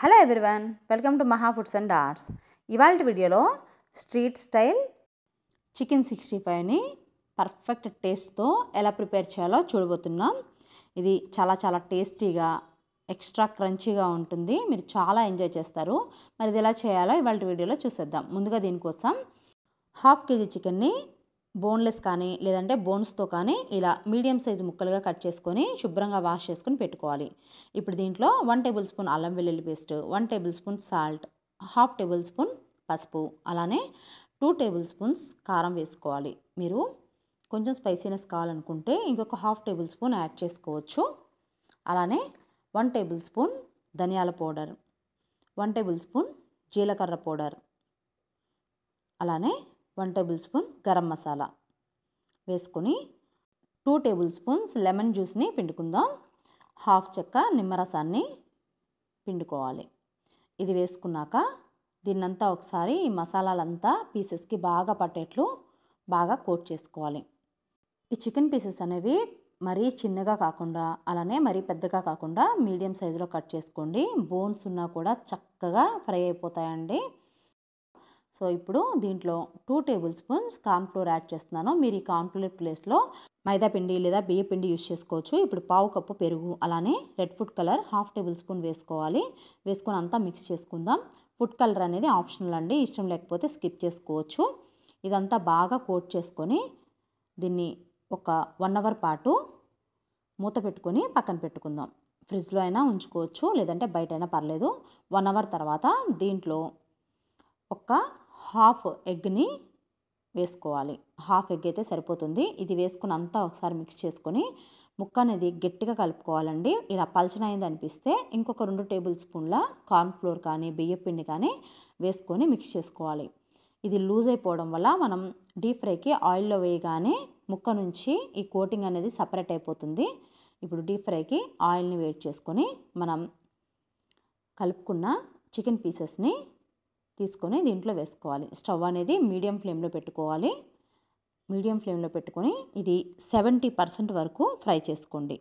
Hello everyone, welcome to మహా foods and arts. ఇవాళ వీడియోలో స్ట్రీట్ స్టైల్ చికెన్ 65ని పర్ఫెక్ట్ టేస్ట్తో ఎలా ప్రిపేర్ చేయాలో చూడబోతున్నాం. ఇది చాలా టేస్టీగా ఎక్స్ట్రా క్రంచీగా ఉంటుంది. మీరు చాలా ఎంజాయ్ చేస్తారు. మరి ఇది ఎలా చేయాలో ఇవాళ వీడియోలో చూసేద్దాం. ముందుగా దీనికోసం 1/2 kg చికెన్ని బోన్లెస్ కానీ లేదంటే బోన్స్తో కానీ ఇలా మీడియం సైజు ముక్కలుగా కట్ చేసుకొని శుభ్రంగా వాష్ చేసుకొని పెట్టుకోవాలి. ఇప్పుడు దీంట్లో 1 టేబుల్ స్పూన్ అల్లం వెల్లుల్లి paste, 1 tablespoon salt, 1/2 tablespoon పసుపు, అలానే 2 టేబుల్ స్పూన్స్ కారం వేసుకోవాలి. మీరు కొంచెం స్పైసీనెస్ కావాలనుకుంటే ఇంకొక 1/2 టేబుల్ స్పూన్ యాడ్ చేసుకోవచ్చు. అలానే 1 టేబుల్ స్పూన్ ధనియాల పౌడర్, 1 టేబుల్ స్పూన్ జీలకర్ర పౌడర్, అలానే 1 టేబుల్ స్పూన్ గరం మసాలా వేసుకొని 2 టేబుల్ స్పూన్స్ లెమన్ జ్యూస్ని పిండుకుందాం. 1/2 చెక్క నిమ్మరసాన్ని పిండుకోవాలి. ఇది వేసుకున్నాక దీన్నంతా ఒకసారి ఈ మసాలాలంతా పీసెస్కి బాగా పట్టేట్లు బాగా కోట్ చేసుకోవాలి. ఈ చికెన్ పీసెస్ అనేవి మరీ చిన్నగా కాకుండా అలానే మరీ పెద్దగా కాకుండా మీడియం సైజులో కట్ చేసుకోండి. బోన్స్ ఉన్నా కూడా చక్కగా ఫ్రై అయిపోతాయండి. సో ఇప్పుడు దీంట్లో 2 టేబుల్ స్పూన్స్ కార్న్ఫ్లోర్ యాడ్ చేస్తున్నాను. మీరు ఈ కార్న్ఫ్లోర్ ప్లేస్లో మైదా పిండి లేదా బియ్య పిండి యూజ్ చేసుకోవచ్చు. ఇప్పుడు 1/2 కప్పు పెరుగు, అలానే red food colour 1/2 table spoon వేసుకోవాలి. వేసుకొని అంతా మిక్స్ చేసుకుందాం. ఫుడ్ కలర్ అనేది ఆప్షనల్ అండి, ఇష్టం లేకపోతే స్కిప్ చేసుకోవచ్చు. ఇదంతా బాగా కోట్ చేసుకొని దీన్ని ఒక 1 అవర్ పాటు మూత పెట్టుకొని పక్కన పెట్టుకుందాం. ఫ్రిడ్జ్లో అయినా ఉంచుకోవచ్చు, లేదంటే బయట అయినా పర్లేదు. 1 అవర్ తర్వాత దీంట్లో ఒక 1/2 ఎగ్ని వేసుకోవాలి. 1/2 ఎగ్ అయితే సరిపోతుంది. ఇది వేసుకుని అంతా ఒకసారి మిక్స్ చేసుకొని ముక్క అనేది గట్టిగా కలుపుకోవాలండి. ఇలా పలచనైంది అనిపిస్తే ఇంకొక 2 టేబుల్ స్పూన్ల కార్న్ఫ్లోర్ కానీ బియ్య పిండి కానీ వేసుకొని మిక్స్ చేసుకోవాలి. ఇది లూజ్ అయిపోవడం వల్ల మనం డీప్ ఫ్రైకి ఆయిల్లో వేయగానే ముక్క నుంచి ఈ కోటింగ్ అనేది సపరేట్ అయిపోతుంది. ఇప్పుడు డీప్ ఫ్రైకి ఆయిల్ని వేడి చేసుకొని మనం కలుపుకున్న చికెన్ పీసెస్ని తీసుకొని దీంట్లో వేసుకోవాలి. స్టవ్ అనేది మీడియం ఫ్లేమ్లో పెట్టుకోవాలి. మీడియం ఫ్లేమ్లో పెట్టుకొని ఇది 70% వరకు ఫ్రై చేసుకోండి.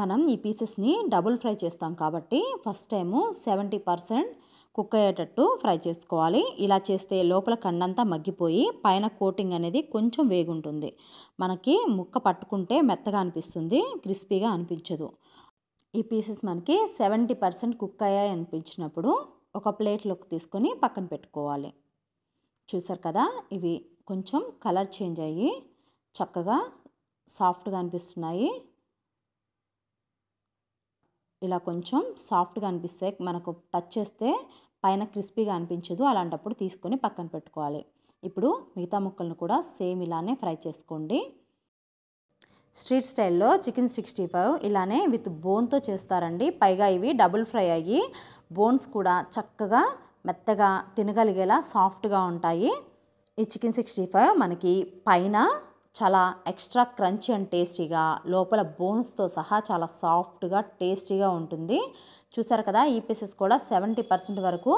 మనం ఈ పీసెస్ని డబుల్ ఫ్రై చేస్తాం కాబట్టి ఫస్ట్ టైము 70% కుక్ అయ్యేటట్టు ఫ్రై చేసుకోవాలి. ఇలా చేస్తే లోపల కండంతా మగ్గిపోయి పైన కోటింగ్ అనేది కొంచెం వేగుంటుంది. మనకి ముక్క పట్టుకుంటే మెత్తగా అనిపిస్తుంది, క్రిస్పీగా అనిపించదు. ఈ పీసెస్ మనకి 70% కుక్ అయ్యాయి అనిపించినప్పుడు ఒక ప్లేట్లోకి తీసుకొని పక్కన పెట్టుకోవాలి. చూసారు కదా, ఇవి కొంచెం కలర్ చేంజ్ అయ్యి చక్కగా సాఫ్ట్గా అనిపిస్తున్నాయి. ఇలా కొంచెం సాఫ్ట్గా అనిపిస్తాయి, మనకు టచ్ చేస్తే పైన క్రిస్పీగా అనిపించదు. అలాంటప్పుడు తీసుకొని పక్కన పెట్టుకోవాలి. ఇప్పుడు మిగతా ముక్కలను కూడా సేమ్ ఇలానే ఫ్రై చేసుకోండి. స్ట్రీట్ స్టైల్లో చికెన్ 65 ఇలానే విత్ బోన్తో చేస్తారండి. పైగా ఇవి డబుల్ ఫ్రై అయ్యి బోన్స్ కూడా చక్కగా మెత్తగా తినగలిగేలా సాఫ్ట్గా ఉంటాయి. ఈ చికెన్ 65 మనకి పైన చాలా ఎక్స్ట్రా క్రంచీ అండ్ టేస్టీగా, లోపల బోన్స్తో సహా చాలా సాఫ్ట్గా టేస్టీగా ఉంటుంది. చూసారు కదా, ఈ పీసెస్ కూడా 70% వరకు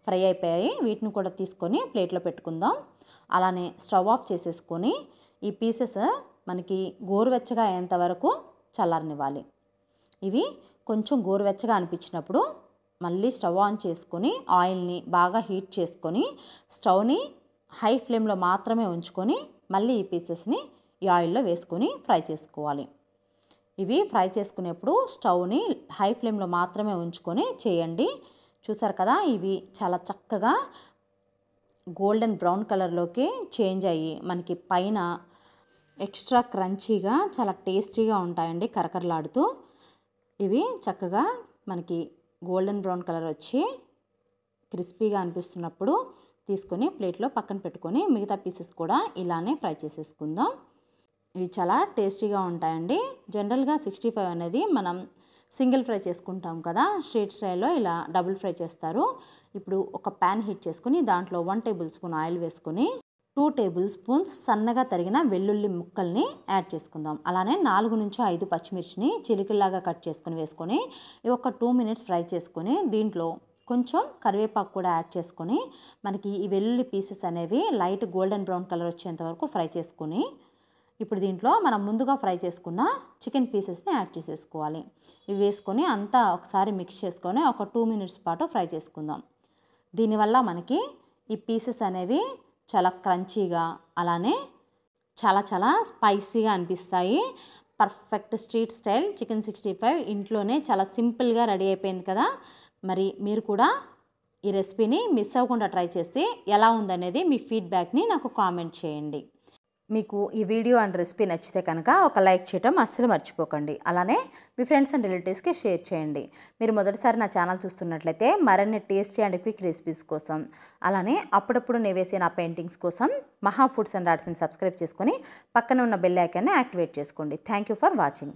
ఫ్రై అయిపోయాయి. వీటిని కూడా తీసుకొని ప్లేట్లో పెట్టుకుందాం. అలానే స్టవ్ ఆఫ్ చేసేసుకొని ఈ పీసెస్ మనకి గోరువెచ్చగా అయ్యేంత వరకు చల్లారనివ్వాలి. ఇవి కొంచెం గోరువెచ్చగా అనిపించినప్పుడు మళ్ళీ స్టవ్ ఆన్ చేసుకొని ఆయిల్ని బాగా హీట్ చేసుకొని స్టవ్ని హై ఫ్లేమ్లో మాత్రమే ఉంచుకొని మళ్ళీ ఈ పీసెస్ని ఈ ఆయిల్లో వేసుకొని ఫ్రై చేసుకోవాలి. ఇవి ఫ్రై చేసుకునేప్పుడు స్టవ్ని హై ఫ్లేమ్లో మాత్రమే ఉంచుకొని చేయండి. చూసారు కదా, ఇవి చాలా చక్కగా గోల్డెన్ బ్రౌన్ కలర్లోకి చేంజ్ అయ్యి మనకి పైన ఎక్స్ట్రా క్రంచీగా చాలా టేస్టీగా ఉంటాయండి, కరకరలాడుతూ. ఇవి చక్కగా మనకి గోల్డెన్ బ్రౌన్ కలర్ వచ్చి క్రిస్పీగా అనిపిస్తున్నప్పుడు తీసుకొని ప్లేట్లో పక్కన పెట్టుకొని మిగతా పీసెస్ కూడా ఇలానే ఫ్రై చేసేసుకుందాం. ఇవి చాలా టేస్టీగా ఉంటాయండి. జనరల్గా 65 అనేది మనం సింగిల్ ఫ్రై చేసుకుంటాం కదా, స్ట్రీట్ స్టైల్లో ఇలా డబుల్ ఫ్రై చేస్తారు. ఇప్పుడు ఒక ప్యాన్ హీట్ చేసుకుని దాంట్లో 1 టేబుల్ స్పూన్ ఆయిల్ వేసుకొని 2 టేబుల్ స్పూన్స్ సన్నగా తరిగిన వెల్లుల్లి ముక్కల్ని యాడ్ చేసుకుందాం. అలానే 4 నుంచి 5 పచ్చిమిర్చిని చిలుకల్లాగా కట్ చేసుకుని వేసుకొని ఒక 2 మినిట్స్ ఫ్రై చేసుకొని దీంట్లో కొంచెం కరివేపాకు కూడా యాడ్ చేసుకొని మనకి ఈ వెల్లుల్లి పీసెస్ అనేవి లైట్ గోల్డెన్ బ్రౌన్ కలర్ వచ్చేంత వరకు ఫ్రై చేసుకొని ఇప్పుడు దీంట్లో మనం ముందుగా ఫ్రై చేసుకున్న చికెన్ పీసెస్ని యాడ్ చేసేసుకోవాలి. ఇవి వేసుకొని అంతా ఒకసారి మిక్స్ చేసుకొని ఒక 2 మినిట్స్ పాటు ఫ్రై చేసుకుందాం. దీనివల్ల మనకి ఈ పీసెస్ అనేవి చాలా క్రంచీగా అలానే చాలా స్పైసీగా అనిపిస్తాయి. పర్ఫెక్ట్ స్ట్రీట్ స్టైల్ చికెన్ 65 ఇంట్లోనే చాలా సింపుల్గా రెడీ అయిపోయింది కదా. మరి మీరు కూడా ఈ రెసిపీని మిస్ అవ్వకుండా ట్రై చేసి ఎలా ఉందనేది మీ ఫీడ్బ్యాక్ని నాకు కామెంట్ చేయండి. మీకు ఈ వీడియో అండ్ రెసిపీ నచ్చితే కనుక ఒక లైక్ చేయడం అస్సలు మర్చిపోకండి. అలానే మీ ఫ్రెండ్స్ అండ్ రిలేటివ్స్కి షేర్ చేయండి. మీరు మొదటిసారి నా ఛానల్ చూస్తున్నట్లయితే మరిన్ని టేస్టీ అండ్ క్విక్ రెసిపీస్ కోసం అలానే అప్పుడప్పుడు నేను వేసే నా పెయింటింగ్స్ కోసం మహా ఫుడ్స్ అండ్ ఆర్ట్స్ని సబ్స్క్రైబ్ చేసుకొని పక్కన ఉన్న బెల్ ఐకాన్ని యాక్టివేట్ చేసుకోండి. Thank you for watching.